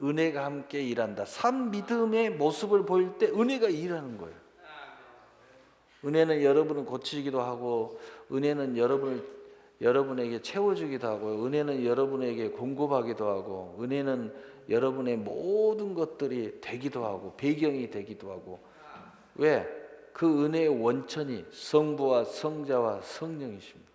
은혜가 함께 일한다. 산 믿음의 모습을 보일 때 은혜가 일하는 거예요. 은혜는 여러분을 고치기도 하고, 은혜는 여러분에게 채워주기도 하고, 은혜는 여러분에게 공급하기도 하고, 은혜는 여러분의 모든 것들이 되기도 하고, 배경이 되기도 하고. 왜? 그 은혜의 원천이 성부와 성자와 성령이십니다.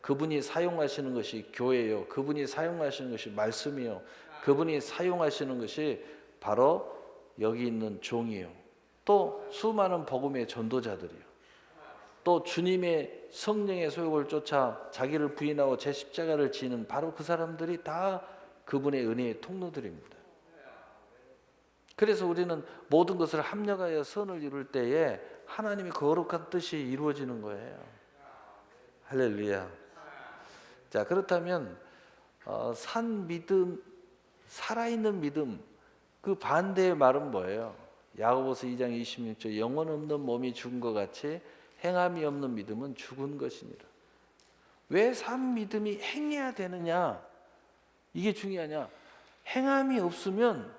그분이 사용하시는 것이 교회요, 그분이 사용하시는 것이 말씀이요, 그분이 사용하시는 것이 바로 여기 있는 종이요, 또 수많은 복음의 전도자들이요, 또 주님의 성령의 소욕을 쫓아 자기를 부인하고 제 십자가를 지는 바로 그 사람들이 다 그분의 은혜의 통로들입니다. 그래서 우리는 모든 것을 합력하여 선을 이룰 때에 하나님의 거룩한 뜻이 이루어지는 거예요. 할렐루야. 자, 그렇다면 산 믿음, 살아있는 믿음, 그 반대의 말은 뭐예요? 야고보서 2장 26절, 영혼 없는 몸이 죽은 것 같이 행함이 없는 믿음은 죽은 것이니라. 왜 산 믿음이 행해야 되느냐? 이게 중요하냐? 행함이 없으면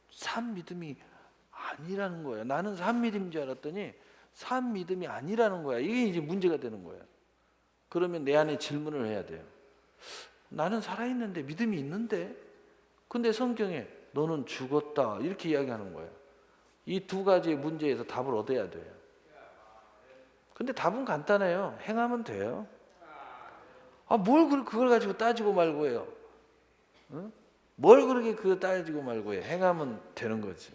산 믿음이 아니라는 거예요. 나는 산 믿음인 줄 알았더니 산 믿음이 아니라는 거야. 이게 이제 문제가 되는 거예요. 그러면 내 안에 질문을 해야 돼요. 나는 살아있는데, 믿음이 있는데, 근데 성경에 너는 죽었다 이렇게 이야기하는 거예요. 이 두 가지의 문제에서 답을 얻어야 돼요. 근데 답은 간단해요. 행하면 돼요. 뭘 그걸 가지고 따지고 말고 해요. 응? 뭘 그렇게 그거 따지고 말고 해. 행하면 되는 거지.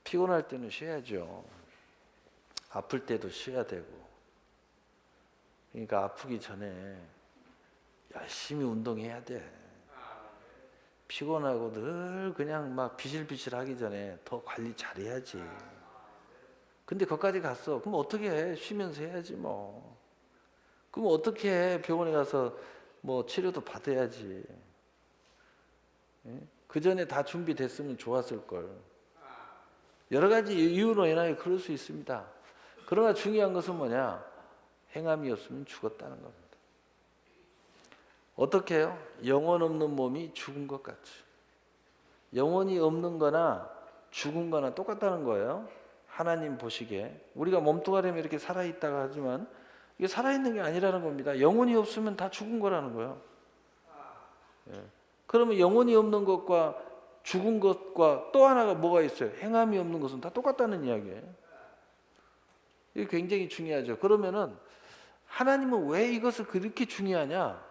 피곤할 때는 쉬어야죠. 아플 때도 쉬어야 되고. 그러니까 아프기 전에 열심히 운동해야 돼. 피곤하고 늘 그냥 막 비실비실 하기 전에 더 관리 잘해야지. 근데 거기까지 갔어. 그럼 어떻게 해? 쉬면서 해야지 뭐. 그럼 어떻게 해? 병원에 가서 뭐 치료도 받아야지. 그 전에 다 준비됐으면 좋았을 걸. 여러 가지 이유로 인하여 그럴 수 있습니다. 그러나 중요한 것은 뭐냐? 행함이 없으면 죽었다는 겁니다. 어떻게 해요? 영혼 없는 몸이 죽은 것 같이. 영혼이 없는 거나 죽은 거나 똑같다는 거예요. 하나님 보시기에. 우리가 몸뚱아리면 이렇게 살아있다가 하지만 이게 살아있는 게 아니라는 겁니다. 영혼이 없으면 다 죽은 거라는 거예요. 그러면 영혼이 없는 것과 죽은 것과 또 하나가 뭐가 있어요? 행함이 없는 것은 다 똑같다는 이야기예요. 이게 굉장히 중요하죠. 그러면은 하나님은 왜 이것을 그렇게 중요하냐?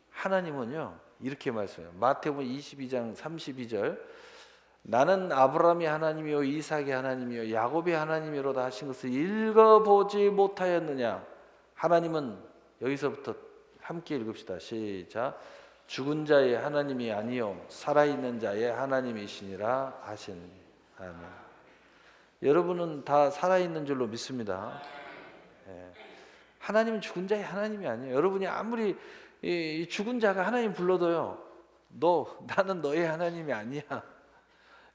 하나님은요 이렇게 말씀해요. 마태복음 22장 32절, 나는 아브라함의 하나님이요 이삭의 하나님이요 야곱의 하나님이로다 하신 것을 읽어보지 못하였느냐? 하나님은, 여기서부터 함께 읽읍시다. 시작. 죽은 자의 하나님이 아니요 살아있는 자의 하나님이시니라 하시니. 아멘. 여러분은 다 살아있는 줄로 믿습니다. 하나님은 죽은 자의 하나님이 아니에요. 여러분이 아무리 이 죽은 자가 하나님 불러도요, 나는 너의 하나님이 아니야.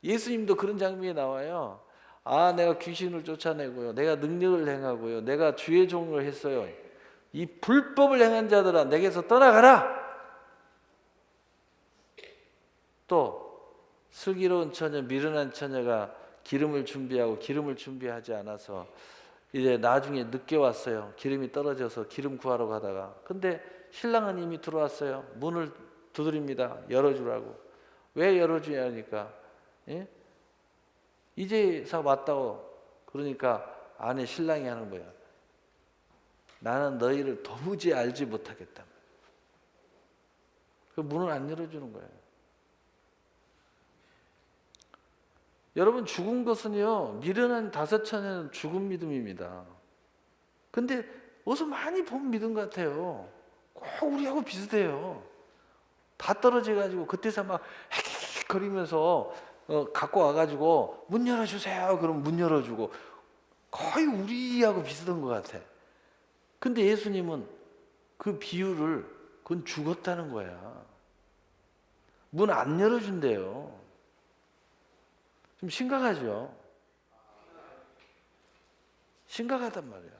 예수님도 그런 장면이 나와요. 내가 귀신을 쫓아내고요, 내가 능력을 행하고요, 내가 주의 종을 했어요. 이 불법을 행한 자들아 내게서 떠나가라. 또 슬기로운 처녀, 미련한 처녀가 기름을 준비하지 않아서 이제 나중에 늦게 왔어요. 기름이 떨어져서 기름 구하러 가다가, 근데 신랑은 이미 들어왔어요. 문을 두드립니다. 열어주라고. 왜 열어주냐니까, 이제서 왔다고. 그러니까 안에 신랑이 하는 거야. 나는 너희를 도무지 알지 못하겠다. 그 문을 안 열어주는 거예요. 여러분, 죽은 것은요, 미련한 다섯 처녀는 죽은 믿음입니다. 근데 어디서 많이 본 믿음 같아요. 꼭 우리하고 비슷해요. 다 떨어져가지고 그때서 막 헥헥 거리면서 갖고 와가지고 문 열어주세요. 그럼 문 열어주고, 거의 우리하고 비슷한 것 같아. 근데 예수님은 그 비유를, 그건 죽었다는 거야. 문 안 열어준대요. 좀 심각하죠? 심각하단 말이야.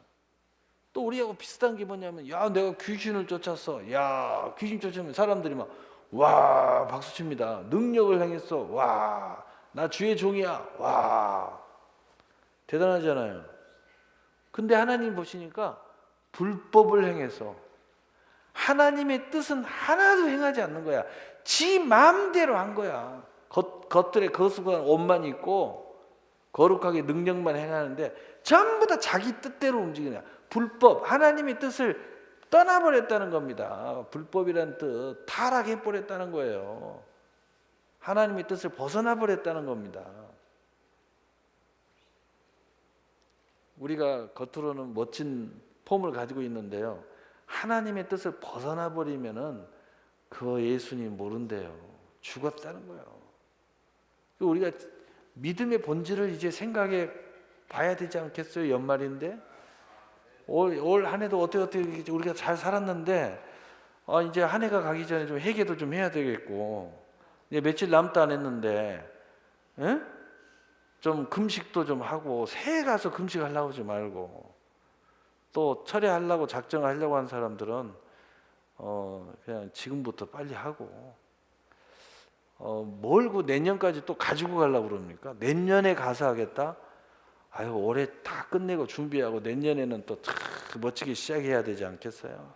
또 우리하고 비슷한 게 뭐냐면, 야 내가 귀신을 쫓았어. 야 귀신 쫓으면 사람들이 막 와 박수 칩니다. 능력을 행했어. 와 나 주의 종이야. 와 대단하잖아요. 근데 하나님 보시니까 불법을 행해서 하나님의 뜻은 하나도 행하지 않는 거야. 지 마음대로 한 거야. 겉들에 거룩한 옷만 입고 거룩하게 능력만 행하는데 전부 다 자기 뜻대로 움직이냐. 불법, 하나님의 뜻을 떠나버렸다는 겁니다. 불법이란 뜻, 타락해버렸다는 거예요. 하나님의 뜻을 벗어나 버렸다는 겁니다. 우리가 겉으로는 멋진 폼을 가지고 있는데요, 하나님의 뜻을 벗어나 버리면은 그거 예수님 모른대요. 죽었다는 거예요. 우리가 믿음의 본질을 이제 생각해 봐야 되지 않겠어요? 연말인데 올 한 해도 어떻게 우리가 잘 살았는데 이제 한 해가 가기 전에 좀 회개도 좀 해야 되겠고, 이제 며칠 남도 안 했는데 좀 금식도 좀 하고, 새해 가서 금식하려고 하지 말고, 또 철회하려고 작정하려고 하는 사람들은 그냥 지금부터 빨리 하고, 멀고 내년까지 또 가지고 가려고 그럽니까? 내년에 가서 하겠다? 아유 올해 다 끝내고 준비하고 내년에는 또 멋지게 시작해야 되지 않겠어요?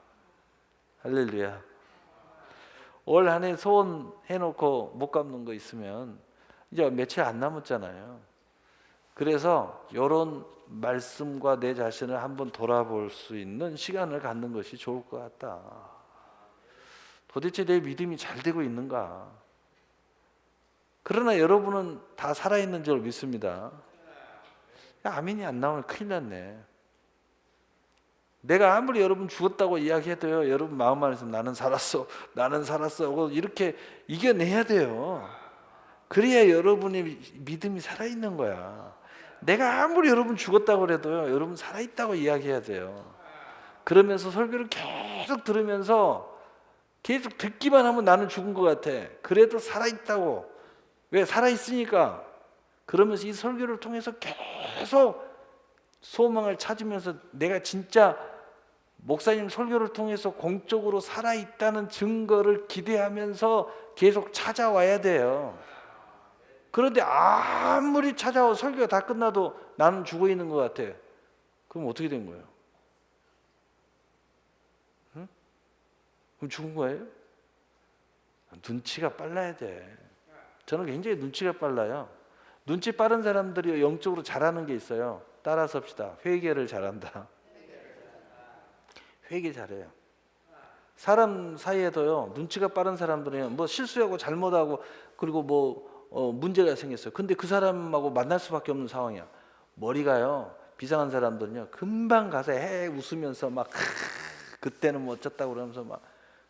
할렐루야. 올 한 해 소원 해놓고 못 갚는 거 있으면 이제 며칠 안 남았잖아요. 그래서 이런 말씀과 내 자신을 한번 돌아볼 수 있는 시간을 갖는 것이 좋을 것 같다. 도대체 내 믿음이 잘 되고 있는가? 그러나 여러분은 다 살아있는 줄 믿습니다. 아멘이 안 나오면 큰일 났네. 내가 아무리 여러분 죽었다고 이야기해도요, 여러분 마음 안에서 나는 살았어 하고 이렇게 이겨내야 돼요. 그래야 여러분의 믿음이 살아있는 거야. 내가 아무리 여러분 죽었다고 그래도요, 여러분 살아있다고 이야기해야 돼요. 그러면서 설교를 계속 들으면서 계속 듣기만 하면 나는 죽은 것 같아. 그래도 살아있다고. 왜? 살아있으니까. 그러면서 이 설교를 통해서 계속 소망을 찾으면서 내가 진짜 목사님 설교를 통해서 공적으로 살아있다는 증거를 기대하면서 계속 찾아와야 돼요. 그런데 아무리 찾아와 설교가 다 끝나도 나는 죽어 있는 것 같아. 그럼 어떻게 된 거예요? 응? 그럼 죽은 거예요? 눈치가 빨라야 돼. 저는 굉장히 눈치가 빨라요. 눈치 빠른 사람들이 영적으로 잘하는 게 있어요. 따라서 합시다. 회개를 잘한다. 회개 잘해요. 사람 사이에도요, 눈치가 빠른 사람들은 뭐 실수하고 잘못하고 그리고 문제가 생겼어요. 근데 그 사람하고 만날 수밖에 없는 상황이야. 머리가요, 비상한 사람들은요, 금방 가서 웃으면서 막 그때는 뭐 어쩌다고 그러면서 막,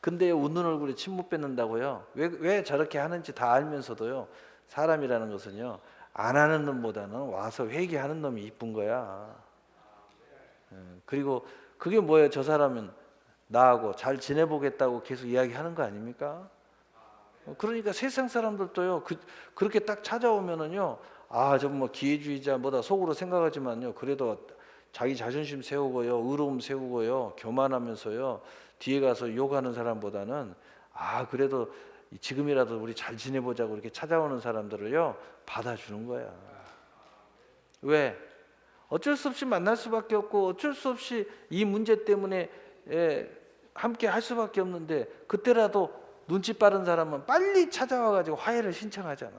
근데 웃는 얼굴에 침 못 뱉는다고요. 왜 저렇게 하는지 다 알면서도요, 사람이라는 것은요, 안 하는 놈보다는 와서 회개하는 놈이 이쁜 거야. 그리고 그게 뭐예요? 저 사람은 나하고 잘 지내보겠다고 계속 이야기하는 거 아닙니까? 그러니까 세상 사람들도요, 그렇게 딱 찾아오면은요, 저 뭐 기회주의자 뭐다 속으로 생각하지만요, 그래도 자기 자존심 세우고요, 의로움 세우고요, 교만하면서요, 뒤에 가서 욕하는 사람보다는 그래도 지금이라도 우리 잘 지내보자고 이렇게 찾아오는 사람들을요, 받아주는 거야. 왜? 어쩔 수 없이 만날 수밖에 없고 어쩔 수 없이 이 문제 때문에 함께 할 수밖에 없는데, 그때라도 눈치 빠른 사람은 빨리 찾아와가지고 화해를 신청하잖아.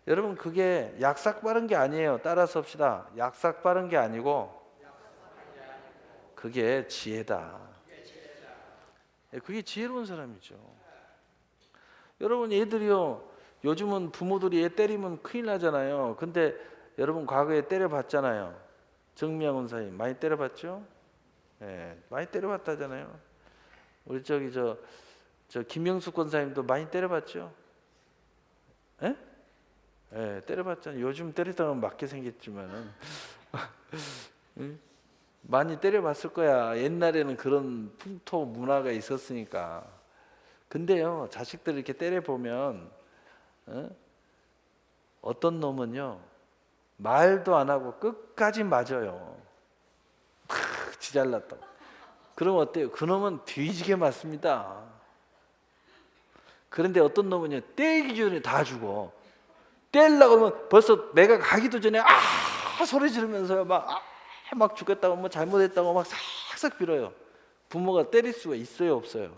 여러분 그게 약삭 빠른 게 아니에요. 따라서 합시다. 약삭 빠른 게 아니고 그게 지혜다. 그게 지혜로운 사람이죠. 여러분 애들이요, 요즘은 부모들이 애 때리면 큰일 나잖아요. 근데 여러분 과거에 때려봤잖아요. 정미영 원사님 많이 때려봤죠? 많이 때려봤다잖아요. 우리 저 김영숙 권사님도 많이 때려봤죠? 때려봤잖아요. 요즘 때리다가 맞게 생겼지만은 많이 때려봤을 거야. 옛날에는 그런 풍토 문화가 있었으니까. 근데요, 자식들 이렇게 때려보면 어떤 놈은요, 말도 안 하고 끝까지 맞아요. 지 잘났다. 그럼 어때요? 그놈은 뒤지게 맞습니다. 그런데 어떤 놈은요, 떼기 전에 다 죽어. 떼려고 그러면 벌써 내가 가기도 전에 소리 지르면서 막 죽겠다고 뭐 잘못했다고 막 싹싹 빌어요. 부모가 때릴 수가 있어요, 없어요?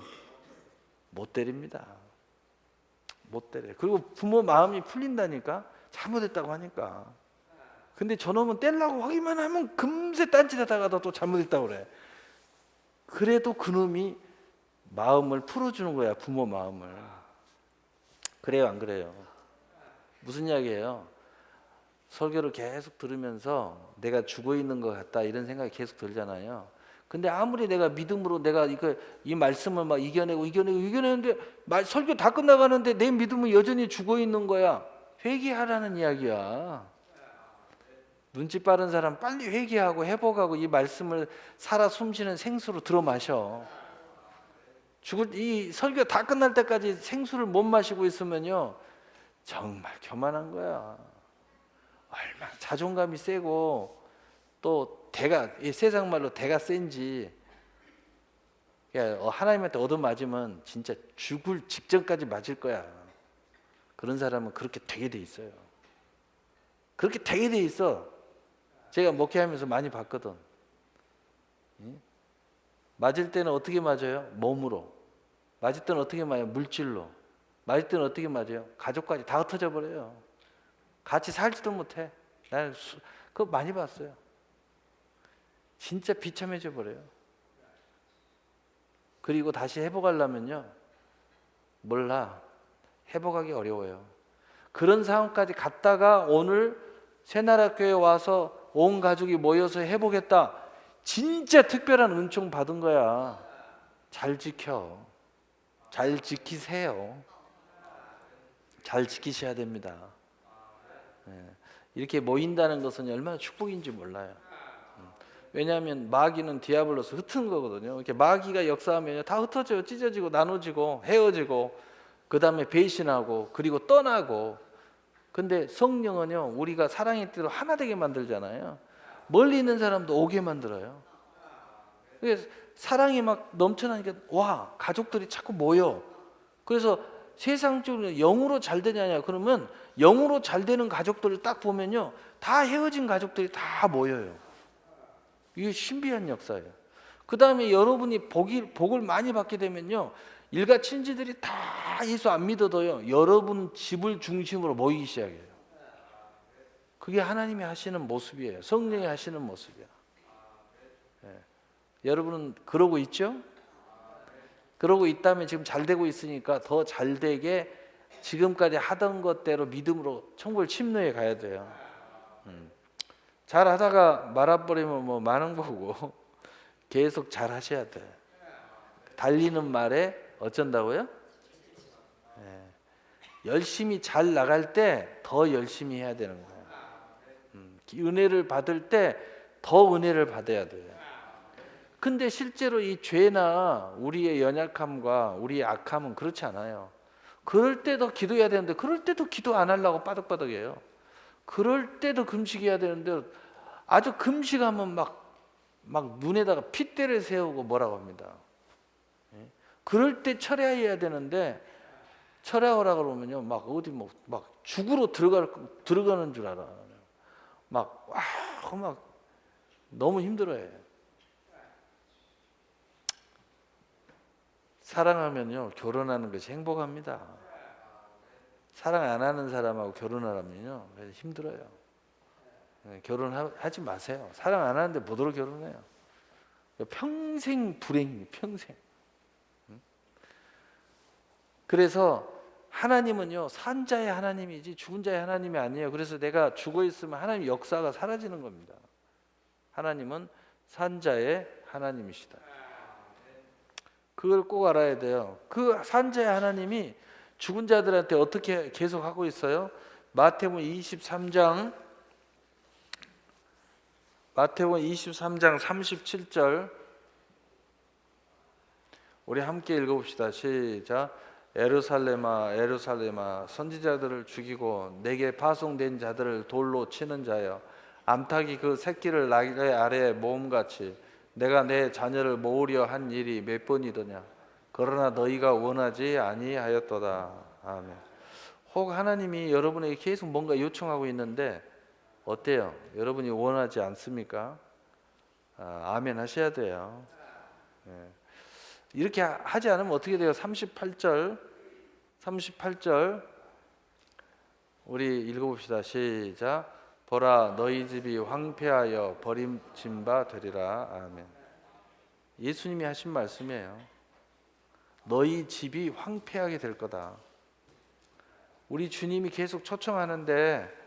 못 때립니다. 못 때려요. 그리고 부모 마음이 풀린다니까, 잘못했다고 하니까. 근데 저놈은 떼려고 하기만 하면 금세 딴짓하다가도 또 잘못했다고 그래. 그래도 그놈이 마음을 풀어주는 거야, 부모 마음을. 그래요, 안 그래요? 무슨 이야기예요? 설교를 계속 들으면서 내가 죽어 있는 것 같다 이런 생각이 계속 들잖아요. 근데 아무리 내가 믿음으로 내가 이 말씀을 막 이겨내는데 설교 다 끝나가는데 내 믿음은 여전히 죽어 있는 거야. 회개하라는 이야기야. 눈치 빠른 사람 빨리 회개하고 회복하고 이 말씀을 살아 숨쉬는 생수로 들어 마셔. 이 설교 다 끝날 때까지 생수를 못 마시고 있으면요, 정말 교만한 거야. 얼마나 자존감이 세고 또 이 세상 말로 대가 센지. 하나님한테 얻어맞으면 진짜 죽을 직전까지 맞을 거야. 그런 사람은 그렇게 되게 돼 있어요. 그렇게 되게 돼 있어. 제가 목회하면서 많이 봤거든. 맞을 때는 어떻게 맞아요? 몸으로. 맞을 때는 어떻게 맞아요? 물질로. 맞을 때는 어떻게 맞아요? 가족까지 다 흩어져 버려요. 같이 살지도 못해. 나는 그거 많이 봤어요. 진짜 비참해져 버려요. 그리고 다시 회복하려면요, 몰라. 회복하기 어려워요. 그런 상황까지 갔다가 오늘 새나라교회 와서 온 가족이 모여서 회복했다. 진짜 특별한 은총 받은 거야. 잘 지켜. 잘 지키세요. 잘 지키셔야 됩니다. 이렇게 모인다는 것은 얼마나 축복인지 몰라요. 왜냐하면 마귀는 디아블로스 흩은 거거든요. 이렇게 마귀가 역사하면 다 흩어져요. 찢어지고 나눠지고 헤어지고 그 다음에 배신하고 그리고 떠나고. 근데 성령은요, 우리가 사랑의 뜻으로 하나 되게 만들잖아요. 멀리 있는 사람도 오게 만들어요. 그래서 사랑이 막 넘쳐나니까 와, 가족들이 자꾸 모여. 그래서 세상적으로 영으로 잘 되냐냐 그러면 영으로 잘 되는 가족들을 딱 보면요, 다 헤어진 가족들이 다 모여요. 이게 신비한 역사예요. 그 다음에 여러분이 복을 많이 받게 되면요, 일가 친지들이 다 예수 안 믿어도요, 여러분 집을 중심으로 모이기 시작해요. 그게 하나님이 하시는 모습이에요. 성령이 하시는 모습이야. 여러분은 그러고 있죠? 그러고 있다면 지금 잘 되고 있으니까 더 잘 되게 지금까지 하던 것대로 믿음으로 천국을 침노해 가야 돼요. 잘 하다가 말아버리면 뭐 많은 거고 계속 잘 하셔야 돼. 달리는 말에 어쩐다고요? 열심히 잘 나갈 때 더 열심히 해야 되는 거예요. 은혜를 받을 때 더 은혜를 받아야 돼요. 근데 실제로 이 죄나 우리의 연약함과 우리의 악함은 그렇지 않아요. 그럴 때도 기도해야 되는데 그럴 때도 기도 안 하려고 빠득빠득해요. 그럴 때도 금식해야 되는데 아주 금식하면 막 눈에다가 핏대를 세우고 뭐라고 합니다. 그럴 때 철야해야 되는데 철야하라 그러면요, 막 어디 막 죽으로 들어가는 줄 알아. 막 너무 힘들어해. 사랑하면요, 결혼하는 것이 행복합니다. 사랑 안 하는 사람하고 결혼하려면요, 힘들어요. 결혼하지 마세요. 사랑 안 하는데 뭐로 결혼해요? 평생 불행이에요, 평생. 그래서 하나님은요, 산 자의 하나님이지 죽은 자의 하나님이 아니에요. 그래서 내가 죽어 있으면 하나님 역사가 사라지는 겁니다. 하나님은 산 자의 하나님이시다. 그걸 꼭 알아야 돼요. 그 산 자의 하나님이 죽은 자들한테 어떻게 계속하고 있어요? 마태복음 23장 37절 우리 함께 읽어봅시다. 시작. 예루살렘아 예루살렘아 선지자들을 죽이고 내게 파송된 자들을 돌로 치는 자여, 암탉이 그 새끼를 나귀 아래에 모음같이 내가 내 자녀를 모으려 한 일이 몇 번이더냐. 그러나 너희가 원하지 아니하였도다. 아멘. 혹 하나님이 여러분에게 계속 뭔가 요청하고 있는데 어때요? 여러분이 원하지 않습니까? 아멘 하셔야 돼요. 예. 이렇게 하지 않으면 어떻게 돼요? 38절 우리 읽어봅시다. 시작. 보라 너희 집이 황폐하여 버림진 바 되리라. 아멘. 예수님이 하신 말씀이에요. 너희 집이 황폐하게 될 거다. 우리 주님이 계속 초청하는데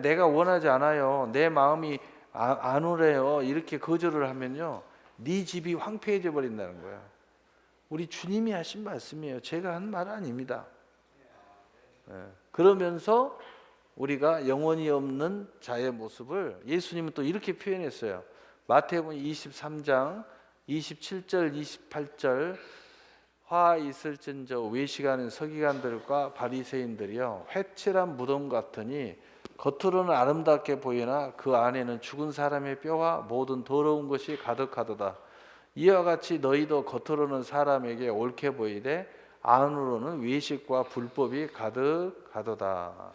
내가 원하지 않아요. 내 마음이 안 오래요. 이렇게 거절을 하면요, 네 집이 황폐해져 버린다는 거야. 우리 주님이 하신 말씀이에요. 제가 한 말 아닙니다. 그러면서 우리가 영원히 없는 자의 모습을 예수님은 또 이렇게 표현했어요. 마태복음 23장 27절 28절 화 있을진저 외식하는 서기관들과 바리새인들이요 회칠한 무덤 같으니 겉으로는 아름답게 보이나 그 안에는 죽은 사람의 뼈와 모든 더러운 것이 가득하도다. 이와 같이 너희도 겉으로는 사람에게 옳게 보이되 안으로는 외식과 불법이 가득하도다.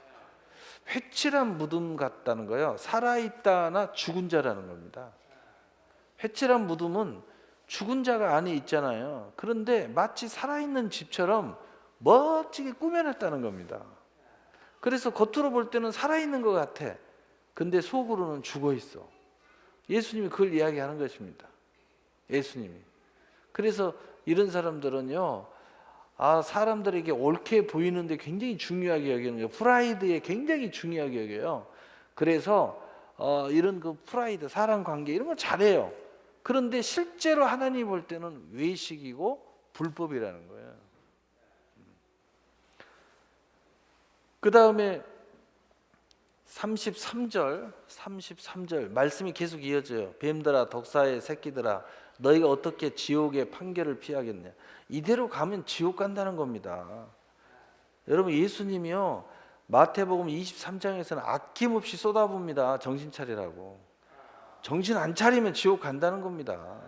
회칠한 무덤 같다는 거예요. 살아있다나 죽은 자라는 겁니다. 회칠한 무덤은 죽은 자가 안에 있잖아요. 그런데 마치 살아있는 집처럼 멋지게 꾸며놨다는 겁니다. 그래서 겉으로 볼 때는 살아있는 것 같아. 근데 속으로는 죽어 있어. 예수님이 그걸 이야기하는 것입니다. 예수님이. 그래서 이런 사람들은요, 사람들에게 옳게 보이는데 굉장히 중요하게 여기는 거예요. 프라이드에 굉장히 중요하게 여겨요. 그래서 이런 그 프라이드, 사람 관계 이런 거 잘해요. 그런데 실제로 하나님 볼 때는 외식이고 불법이라는 거예요. 그 다음에 33절 말씀이 계속 이어져요. 뱀들아 독사의 새끼들아 너희가 어떻게 지옥의 판결을 피하겠냐. 이대로 가면 지옥 간다는 겁니다. 여러분 예수님이요 마태복음 23장에서는 아낌없이 쏟아붓니다. 정신 차리라고. 정신 안 차리면 지옥 간다는 겁니다.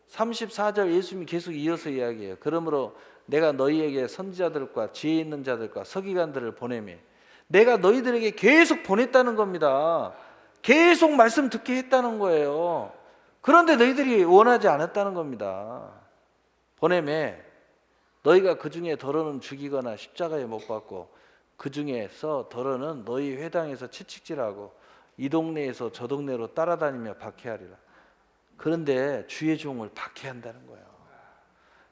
34절 예수님이 계속 이어서 이야기해요. 그러므로 내가 너희에게 선지자들과 지혜 있는 자들과 서기관들을 보내매 내가 너희들에게 계속 보냈다는 겁니다. 계속 말씀 듣게 했다는 거예요. 그런데 너희들이 원하지 않았다는 겁니다. 보내매 너희가 그 중에 더러는 죽이거나 십자가에 못 박고 그 중에서 더러는 너희 회당에서 채찍질하고 이 동네에서 저 동네로 따라다니며 박해하리라. 그런데 주의 종을 박해한다는 거예요.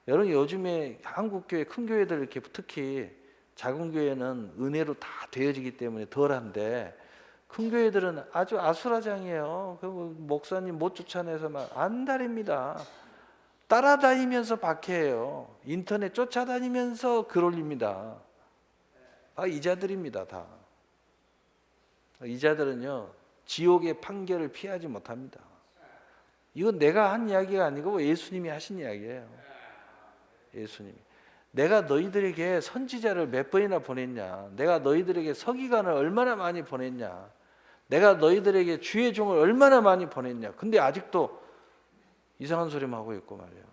여러분 요즘에 한국교회 큰 교회들 이렇게 특히 작은 교회는 은혜로 다 되어지기 때문에 덜한데 큰 교회들은 아주 아수라장이에요. 그 목사님 못 쫓아내서 막 안달입니다. 따라다니면서 박해해요. 인터넷 쫓아다니면서 글 올립니다. 이자들입니다. 다. 이자들은요 지옥의 판결을 피하지 못합니다. 이건 내가 한 이야기가 아니고 예수님이 하신 이야기예요. 예수님이. 내가 너희들에게 선지자를 몇 번이나 보냈냐. 내가 너희들에게 서기관을 얼마나 많이 보냈냐. 내가 너희들에게 주의 종을 얼마나 많이 보냈냐. 근데 아직도 이상한 소리만 하고 있고 말이야.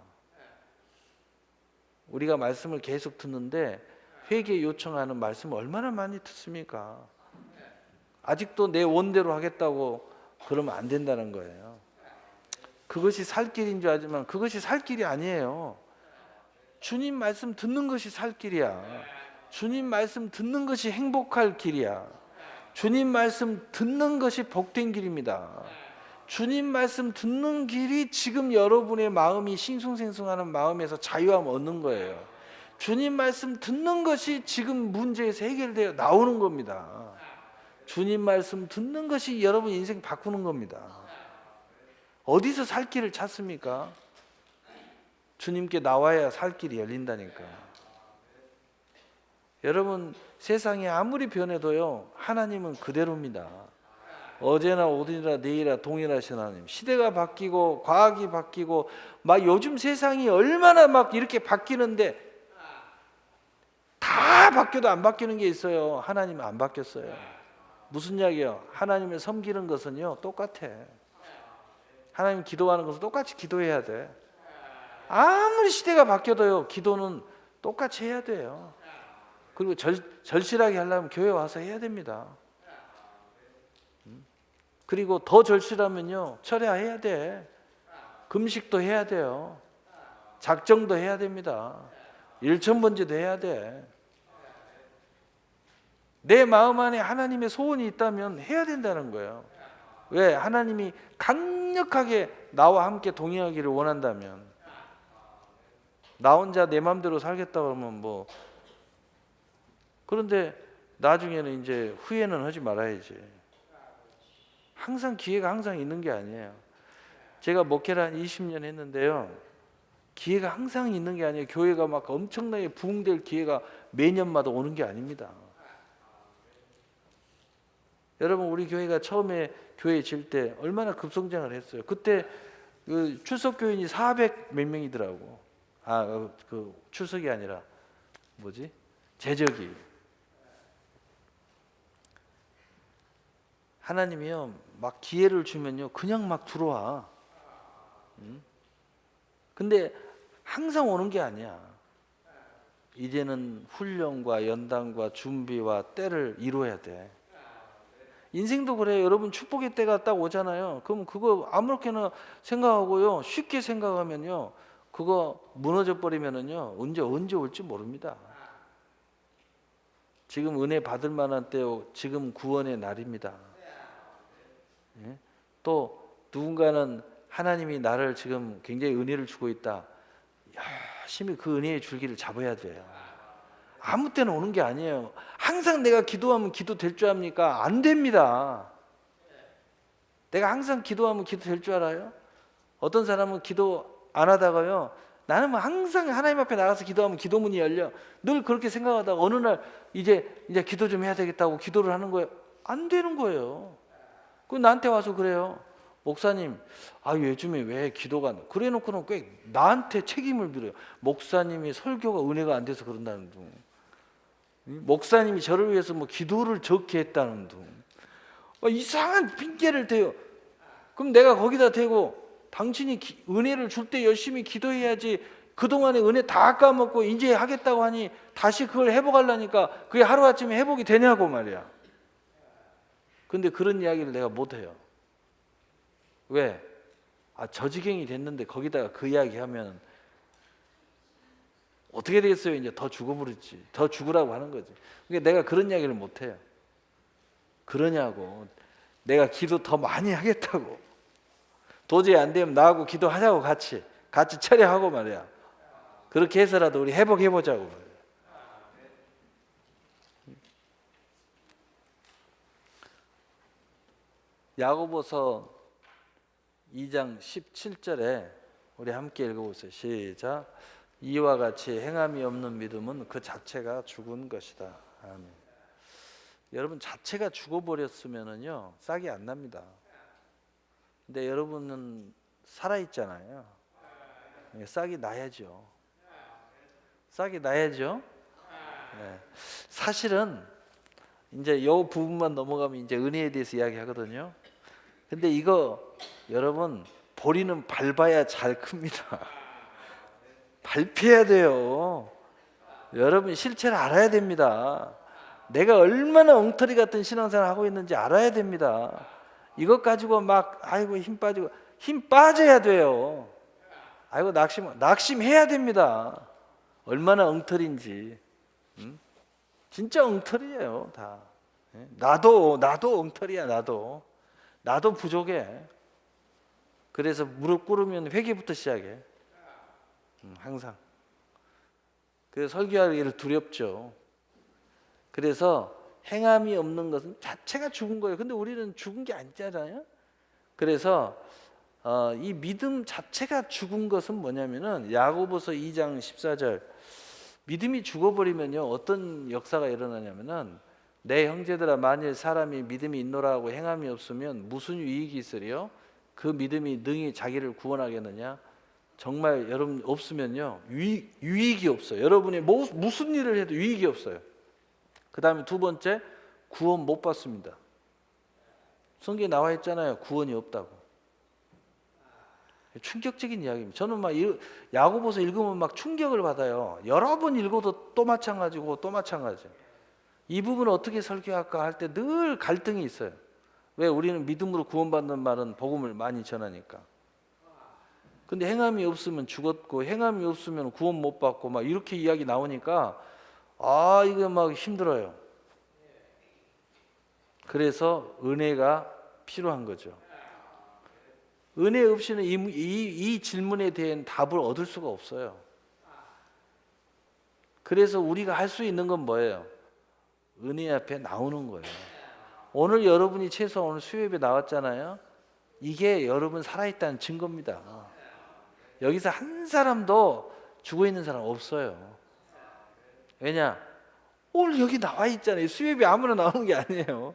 우리가 말씀을 계속 듣는데 회개 요청하는 말씀을 얼마나 많이 듣습니까? 아직도 내 원대로 하겠다고 그러면 안 된다는 거예요. 그것이 살 길인 줄 알지만 그것이 살 길이 아니에요. 주님 말씀 듣는 것이 살 길이야. 주님 말씀 듣는 것이 행복할 길이야. 주님 말씀 듣는 것이 복된 길입니다. 주님 말씀 듣는 길이 지금 여러분의 마음이 싱숭생숭하는 마음에서 자유함 얻는 거예요. 주님 말씀 듣는 것이 지금 문제에서 해결되어 나오는 겁니다. 주님 말씀 듣는 것이 여러분 인생 바꾸는 겁니다. 어디서 살 길을 찾습니까? 주님께 나와야 살 길이 열린다니까. 여러분 세상이 아무리 변해도요 하나님은 그대로입니다. 어제나 오늘이나 내일이나 동일하신 하나님. 시대가 바뀌고 과학이 바뀌고 막 요즘 세상이 얼마나 막 이렇게 바뀌는데 다 바뀌어도 안 바뀌는 게 있어요. 하나님은 안 바뀌었어요. 무슨 이야기예요? 하나님을 섬기는 것은요 똑같아. 하나님 기도하는 것은 똑같이 기도해야 돼. 아무리 시대가 바뀌어도요, 기도는 똑같이 해야 돼요. 그리고 절실하게 하려면 교회 와서 해야 됩니다. 그리고 더 절실하면요, 철야해야 돼. 금식도 해야 돼요. 작정도 해야 됩니다. 일천번제도 해야 돼. 내 마음 안에 하나님의 소원이 있다면 해야 된다는 거예요. 왜? 하나님이 강력하게 나와 함께 동행하기를 원한다면. 나 혼자 내 마음대로 살겠다 그러면 뭐, 그런데 나중에는 이제 후회는 하지 말아야지. 항상 기회가 항상 있는 게 아니에요. 제가 목회를 한 20년 했는데요, 기회가 항상 있는 게 아니에요. 교회가 막 엄청나게 부흥될 기회가 매년마다 오는 게 아닙니다. 여러분, 우리 교회가 처음에 교회 질 때 얼마나 급성장을 했어요. 그때 그 출석 교인이 400 몇 명이더라고. 그 출석이 아니라 뭐지? 제적이. 하나님이요, 막 기회를 주면요, 그냥 막 들어와. 근데 항상 오는 게 아니야. 이제는 훈련과 연단과 준비와 때를 이루어야 돼. 인생도 그래요. 여러분, 축복의 때가 딱 오잖아요. 그럼 그거 아무렇게나 생각하고요, 쉽게 생각하면요, 그거 무너져 버리면은요, 언제 올지 모릅니다. 지금 은혜 받을 만한 때요, 지금 구원의 날입니다. 예? 또 누군가는 하나님이 나를 지금 굉장히 은혜를 주고 있다. 열심히 그 은혜의 줄기를 잡아야 돼요. 아무 때나 오는 게 아니에요. 항상 내가 기도하면 기도 될 줄 압니까? 안 됩니다. 내가 항상 기도하면 기도 될 줄 알아요? 어떤 사람은 기도 안 하다가요, 나는 뭐 항상 하나님 앞에 나가서 기도하면 기도문이 열려. 늘 그렇게 생각하다가 어느 날 이제 기도 좀 해야 되겠다고 기도를 하는 거예요. 안 되는 거예요. 그 나한테 와서 그래요. 목사님, 요즘에 왜 기도가 안 돼? 그래 놓고는 꽤 나한테 책임을 들어요. 목사님이 설교가 은혜가 안 돼서 그런다는 둥. 목사님이 저를 위해서 뭐 기도를 적게 했다는 둥. 이상한 핑계를 대요. 그럼 내가 거기다 대고, 당신이 은혜를 줄 때 열심히 기도해야지, 그동안에 은혜 다 까먹고 이제 하겠다고 하니 다시 그걸 회복하려니까 그게 하루아침에 회복이 되냐고 말이야. 근데 그런 이야기를 내가 못해요. 왜? 저 지경이 됐는데 거기다가 그 이야기 하면 어떻게 되겠어요? 이제 더 죽어버리지. 더 죽으라고 하는 거지. 그러니까 내가 그런 이야기를 못해요. 그러냐고. 내가 기도 더 많이 하겠다고. 도저히 안 되면 나하고 기도하자고, 같이 철회하고 말이야. 그렇게 해서라도 우리 회복해보자고 말이야. 야고보서 2장 17절에 우리 함께 읽어보세요. 시작. 이와 같이 행함이 없는 믿음은 그 자체가 죽은 것이다. 아멘. 여러분, 자체가 죽어버렸으면은요, 싹이 안 납니다. 근데 여러분은 살아있잖아요. 싹이 나야죠. 싹이 나야죠. 네. 사실은 이제 요 부분만 넘어가면 이제 은혜에 대해서 이야기하거든요. 근데 이거 여러분, 보리는 밟아야 잘 큽니다. 밟혀야 돼요. 여러분, 실체를 알아야 됩니다. 내가 얼마나 엉터리 같은 신앙생활을 하고 있는지 알아야 됩니다. 이것 가지고 막 힘 빠지고, 힘 빠져야 돼요. 낙심해야 됩니다. 얼마나 엉터리인지. 진짜 엉터리예요, 다. 나도 엉터리야. 나도 부족해. 그래서 무릎 꿇으면 회개부터 시작해. 항상. 그래서 설교하기를 두렵죠. 그래서 행함이 없는 것은 자체가 죽은 거예요. 근데 우리는 죽은 게 아니잖아요. 그래서 이 믿음 자체가 죽은 것은 뭐냐면은, 야고보서 2장 14절, 믿음이 죽어버리면요, 어떤 역사가 일어나냐면은, 내 형제들아, 만일 사람이 믿음이 있노라 하고 행함이 없으면 무슨 유익이 있으리요? 그 믿음이 능히 자기를 구원하겠느냐? 정말 여러분 없으면요, 유익이 없어요. 여러분이 무슨 일을 해도 유익이 없어요. 그 다음에 두 번째, 구원 못 받습니다. 성경에 나와 있잖아요. 구원이 없다고. 충격적인 이야기입니다. 저는 막 야고보서 읽으면 막 충격을 받아요. 여러 번 읽어도 또 마찬가지고 또 마찬가지. 이 부분을 어떻게 설교할까 할 때 늘 갈등이 있어요. 왜? 우리는 믿음으로 구원받는 말은 복음을 많이 전하니까. 근데 행함이 없으면 죽었고 행함이 없으면 구원 못 받고 막 이렇게 이야기 나오니까 이게 막 힘들어요. 그래서 은혜가 필요한 거죠. 은혜 없이는 이 질문에 대한 답을 얻을 수가 없어요. 그래서 우리가 할 수 있는 건 뭐예요? 은혜 앞에 나오는 거예요. 오늘 여러분이 최소 오늘 수요예배 나왔잖아요. 이게 여러분 살아있다는 증거입니다. 여기서 한 사람도 죽어있는 사람 없어요. 왜냐? 오늘 여기 나와 있잖아요. 수요예배 아무나 나오는 게 아니에요.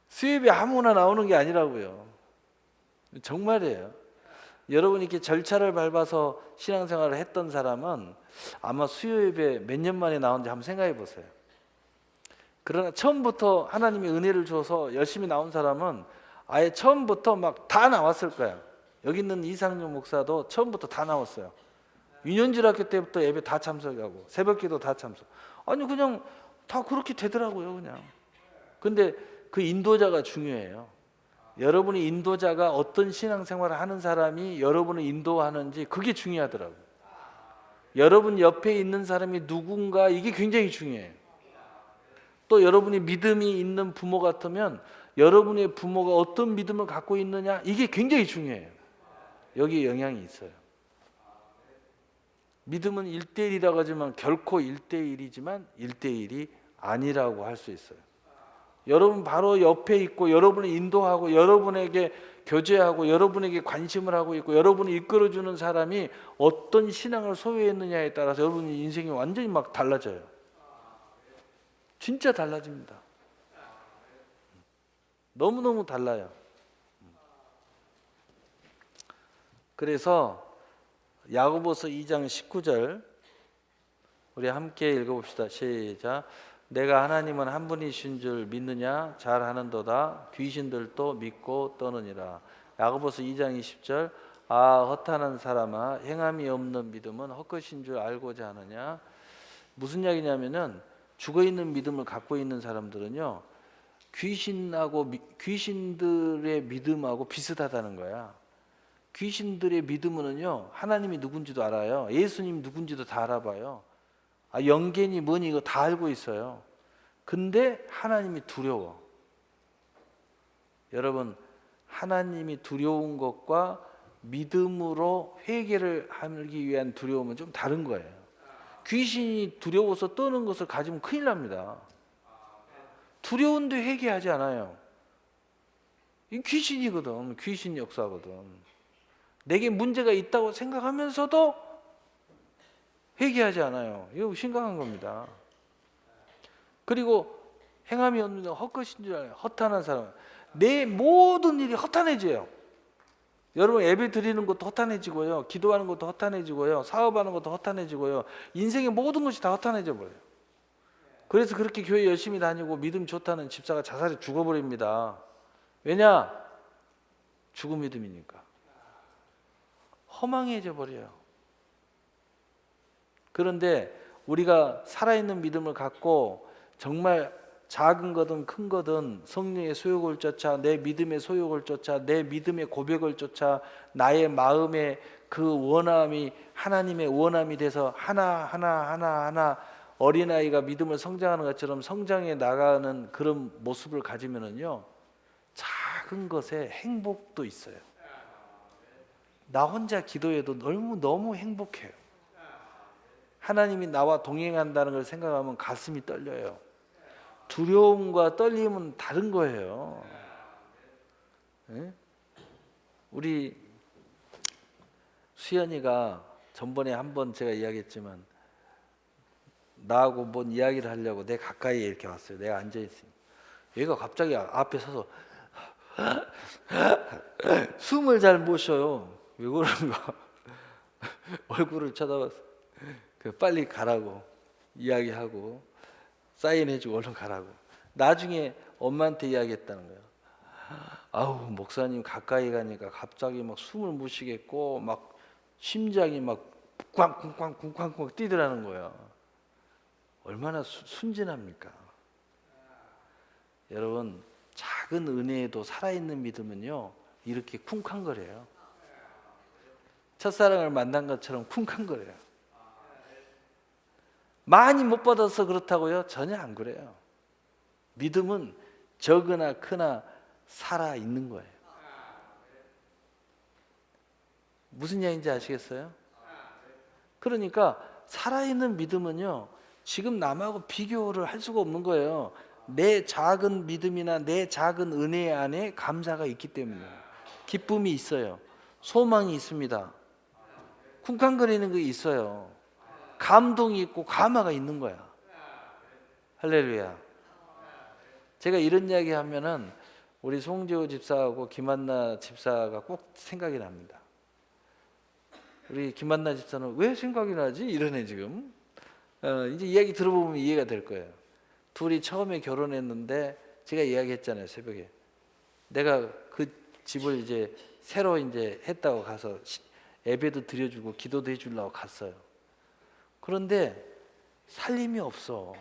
수요예배 아무나 나오는 게 아니라고요. 정말이에요. 여러분이 이렇게 절차를 밟아서 신앙생활을 했던 사람은 아마 수요예배 몇 년 만에 나온지 한번 생각해 보세요. 그러나 처음부터 하나님이 은혜를 줘서 열심히 나온 사람은 아예 처음부터 막 다 나왔을 거야. 여기 있는 이상용 목사도 처음부터 다 나왔어요. 유년질학교 때부터 예배 다 참석하고 새벽기도 다 참석. 아니 그냥 다 그렇게 되더라고요. 그냥. 근데 그 인도자가 중요해요. 여러분이 인도자가 어떤 신앙생활을 하는 사람이 여러분을 인도하는지 그게 중요하더라고요. 여러분 옆에 있는 사람이 누군가 이게 굉장히 중요해요. 또 여러분이 믿음이 있는 부모 같으면 여러분의 부모가 어떤 믿음을 갖고 있느냐 이게 굉장히 중요해요. 여기에 영향이 있어요. 믿음은 1대1이라고 하지만 결코 1대1이지만 1대1이 아니라고 할 수 있어요. 여러분 바로 옆에 있고 여러분을 인도하고 여러분에게 교제하고 여러분에게 관심을 하고 있고 여러분을 이끌어주는 사람이 어떤 신앙을 소유했느냐에 따라서 여러분의 인생이 완전히 막 달라져요. 진짜 달라집니다. 너무너무 달라요. 그래서 야고보서 2장 19절 우리 함께 읽어봅시다. 시작. 내가 하나님은 한 분이신 줄 믿느냐? 잘하는도다. 귀신들도 믿고 떠느니라. 야고보서 2장 20절 헛하는 사람아 행함이 없는 믿음은 헛것인 줄 알고자 하느냐? 무슨 이야기냐면은 죽어있는 믿음을 갖고 있는 사람들은요 귀신들의 믿음하고 비슷하다는 거야. 귀신들의 믿음은요 하나님이 누군지도 알아요. 예수님 누군지도 다 알아봐요. 영계니 뭐니 이거 다 알고 있어요. 근데 하나님이 두려워. 여러분 하나님이 두려운 것과 믿음으로 회개를 하기 위한 두려움은 좀 다른 거예요. 귀신이 두려워서 떠는 것을 가지면 큰일 납니다. 두려운데 회개하지 않아요. 이 귀신이거든. 귀신 역사거든. 내게 문제가 있다고 생각하면서도 회개하지 않아요. 이거 심각한 겁니다. 그리고 행함이 없는 건 헛것인 줄 알아요. 허탄한 사람. 내 모든 일이 허탄해져요. 여러분 예배 드리는 것도 허탄해지고요. 기도하는 것도 허탄해지고요. 사업하는 것도 허탄해지고요. 인생의 모든 것이 다 허탄해져 버려요. 그래서 그렇게 교회 열심히 다니고 믿음 좋다는 집사가 자살해 죽어버립니다. 왜냐? 죽은 믿음이니까. 허망해져 버려요. 그런데 우리가 살아있는 믿음을 갖고 정말 작은 거든 큰 거든 성령의 소욕을 쫓아 내 믿음의 소욕을 쫓아 내 믿음의 고백을 쫓아 나의 마음의 그 원함이 하나님의 원함이 돼서 하나 어린아이가 믿음을 성장하는 것처럼 성장해 나가는 그런 모습을 가지면은요 작은 것에 행복도 있어요. 나 혼자 기도해도 너무 행복해요. 하나님이 나와 동행한다는 걸 생각하면 가슴이 떨려요. 두려움과 떨림은 다른 거예요. 네? 우리 수연이가 전번에 한번 제가 이야기했지만 나하고 뭔 이야기를 하려고 내 가까이에 이렇게 왔어요. 내가 앉아있으니 얘가 갑자기 앞에 서서 숨을 잘 못 쉬어요. 왜 그런가? 얼굴을 쳐다봤어. 빨리 가라고 이야기하고 사인해주고 얼른 가라고. 나중에 엄마한테 이야기했다는 거예요. 아우 목사님 가까이 가니까 갑자기 막 숨을 못 쉬겠고 막 심장이 막 쿵쾅쿵쾅 뛰더라는 거야. 얼마나 순진합니까? 여러분 작은 은혜에도 살아있는 믿음은요 이렇게 쿵쾅거려요. 첫사랑을 만난 것처럼 쿵쾅거려요. 많이 못 받아서 그렇다고요? 전혀 안 그래요. 믿음은 적으나 크나 살아있는 거예요. 무슨 얘기인지 아시겠어요? 그러니까 살아있는 믿음은요 지금 남하고 비교를 할 수가 없는 거예요. 내 작은 믿음이나 내 작은 은혜 안에 감사가 있기 때문이에요. 기쁨이 있어요. 소망이 있습니다. 쿵쾅거리는 게 있어요. 감동이 있고 감화가 있는 거야. 할렐루야. 제가 이런 이야기 하면은 우리 송재호 집사하고 김한나 집사가 꼭 생각이 납니다. 우리 김한나 집사는 왜 생각이 나지? 이러네 지금. 이제 이야기 들어보면 이해가 될 거예요. 둘이 처음에 결혼했는데 제가 이야기했잖아요 새벽에. 내가 그 집을 이제 새로 이제 했다고 가서 예배도 드려주고 기도도 해주려고 갔어요. 그런데 살림이 없어.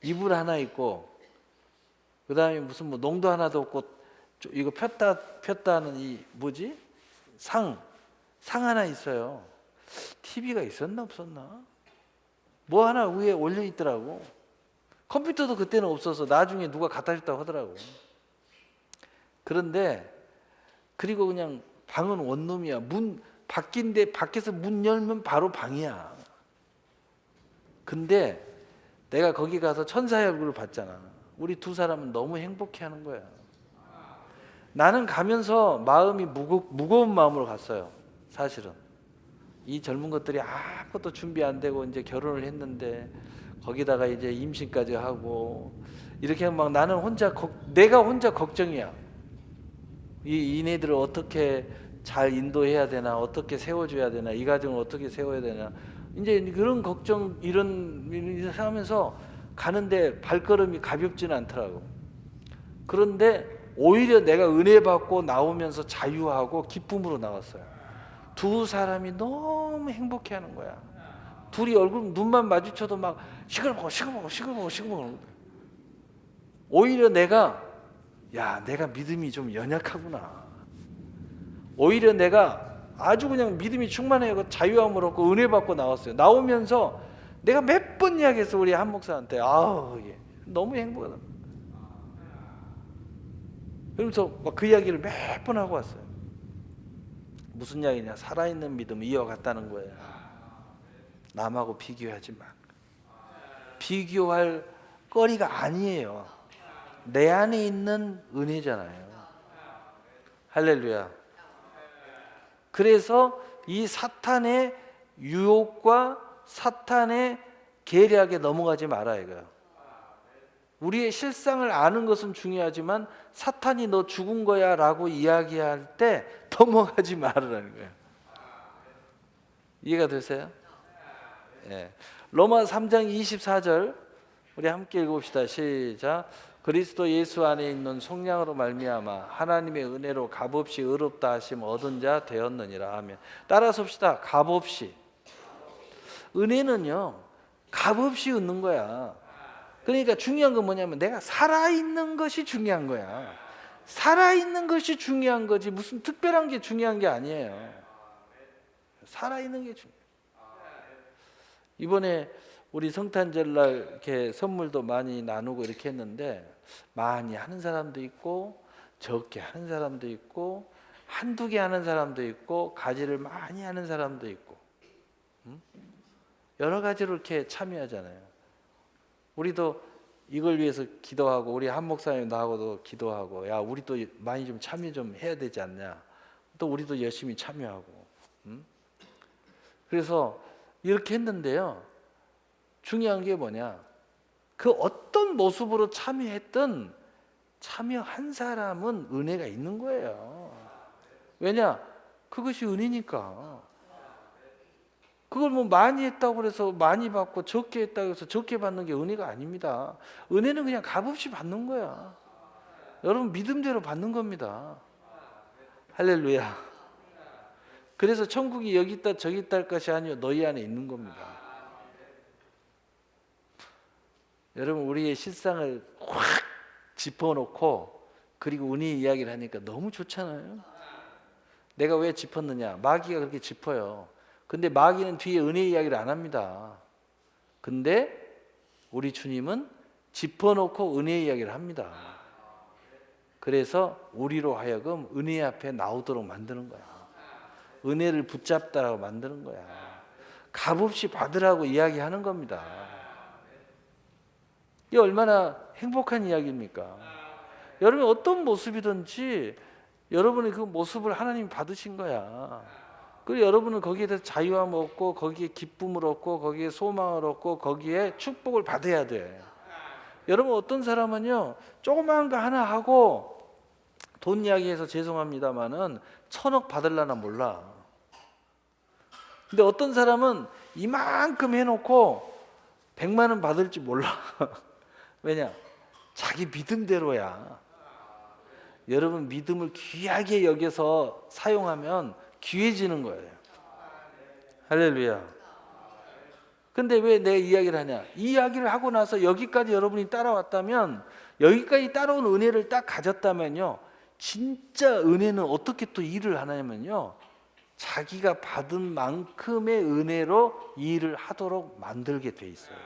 이불 하나 있고 그 다음에 무슨 뭐 농도 하나도 없고 이거 폈다 하는 이 뭐지? 상 하나 있어요. TV가 있었나 없었나? 뭐 하나 위에 올려 있더라고. 컴퓨터도 그때는 없어서 나중에 누가 갖다 줬다고 하더라고. 그런데 그리고 그냥 방은 원룸이야. 문 밖인데 밖에서 문 열면 바로 방이야. 근데 내가 거기 가서 천사의 얼굴을 봤잖아. 우리 두 사람은 너무 행복해하는 거야. 나는 가면서 마음이 무거운 마음으로 갔어요. 사실은 이 젊은 것들이 아무것도 준비 안 되고 이제 결혼을 했는데 거기다가 이제 임신까지 하고 이렇게 막 나는 내가 혼자 걱정이야. 이네들을 어떻게 잘 인도해야 되나, 어떻게 세워줘야 되나, 이 가정을 어떻게 세워야 되나, 이제 그런 걱정 이런 하면서 가는데 발걸음이 가볍지는 않더라고. 그런데 오히려 내가 은혜 받고 나오면서 자유하고 기쁨으로 나왔어요. 두 사람이 너무 행복해하는 거야. 둘이 얼굴 눈만 마주쳐도 막 시끌먹어. 오히려 내가 믿음이 좀 연약하구나. 오히려 내가 아주 그냥 믿음이 충만해요. 자유함을 얻고 은혜 받고 나왔어요. 나오면서 내가 몇 번 이야기했어 우리 한 목사한테. 너무 행복하다. 그러면서 막 그 이야기를 몇 번 하고 왔어요. 무슨 이야기냐? 살아있는 믿음 이어갔다는 거예요. 남하고 비교하지 마. 비교할 거리가 아니에요. 내 안에 있는 은혜잖아요. 할렐루야. 그래서 이 사탄의 유혹과 사탄의 계략에 넘어가지 마라 이거야. 우리의 실상을 아는 것은 중요하지만 사탄이 너 죽은 거야 라고 이야기할 때 넘어가지 말으라는 거예요. 이해가 되세요? 예. 로마 3장 24절 우리 함께 읽읍시다. 시작. 그리스도 예수 안에 있는 속량으로 말미암아 하나님의 은혜로 값없이 의롭다 하심 얻은 자 되었느니라. 아멘. 따라서 봅시다. 값없이. 은혜는요 값없이 얻는 거야. 그러니까 중요한 건 뭐냐면 내가 살아있는 것이 중요한 거야. 살아있는 것이 중요한 거지 무슨 특별한 게 중요한 게 아니에요. 살아있는 게 중요해요. 이번에 우리 성탄절날 이렇게 선물도 많이 나누고 이렇게 했는데 많이 하는 사람도 있고 적게 하는 사람도 있고 한두 개 하는 사람도 있고 가지를 많이 하는 사람도 있고 여러 가지로 이렇게 참여하잖아요. 우리도 이걸 위해서 기도하고 우리 한 목사님 나하고도 기도하고 야 우리도 많이 좀 참여 좀 해야 되지 않냐. 또 우리도 열심히 참여하고 그래서 이렇게 했는데요. 중요한 게 뭐냐? 그 어떤 모습으로 참여했든 참여한 사람은 은혜가 있는 거예요. 왜냐? 그것이 은혜니까. 그걸 뭐 많이 했다고 해서 많이 받고 적게 했다고 해서 적게 받는 게 은혜가 아닙니다. 은혜는 그냥 값없이 받는 거야. 여러분 믿음대로 받는 겁니다. 할렐루야. 그래서 천국이 여기 있다 저기 있다 할 것이 아니요 너희 안에 있는 겁니다. 여러분 우리의 실상을 확 짚어놓고 그리고 은혜 이야기를 하니까 너무 좋잖아요. 내가 왜 짚었느냐? 마귀가 그렇게 짚어요. 근데 마귀는 뒤에 은혜 이야기를 안 합니다. 근데 우리 주님은 짚어놓고 은혜 이야기를 합니다. 그래서 우리로 하여금 은혜 앞에 나오도록 만드는 거야. 은혜를 붙잡다라고 만드는 거야. 값없이 받으라고 이야기하는 겁니다. 이게 얼마나 행복한 이야기입니까? 여러분 어떤 모습이든지 여러분의 그 모습을 하나님이 받으신 거야. 그리고 여러분은 거기에 대해서 자유함을 얻고 거기에 기쁨을 얻고 거기에 소망을 얻고 거기에 축복을 받아야 돼. 여러분 어떤 사람은요 조그마한 거 하나 하고 돈 이야기해서 죄송합니다마는 1,000억 받을라나 몰라. 근데 어떤 사람은 이만큼 해놓고 100만 원 받을지 몰라. 왜냐? 자기 믿음대로야. 여러분 믿음을 귀하게 여겨서 사용하면 귀해지는 거예요. 할렐루야. 근데 왜 내 이야기를 하냐? 이 이야기를 하고 나서 여기까지 여러분이 따라왔다면, 여기까지 따라온 은혜를 딱 가졌다면요, 진짜 은혜는 어떻게 또 일을 하냐면요, 자기가 받은 만큼의 은혜로 일을 하도록 만들게 돼 있어요.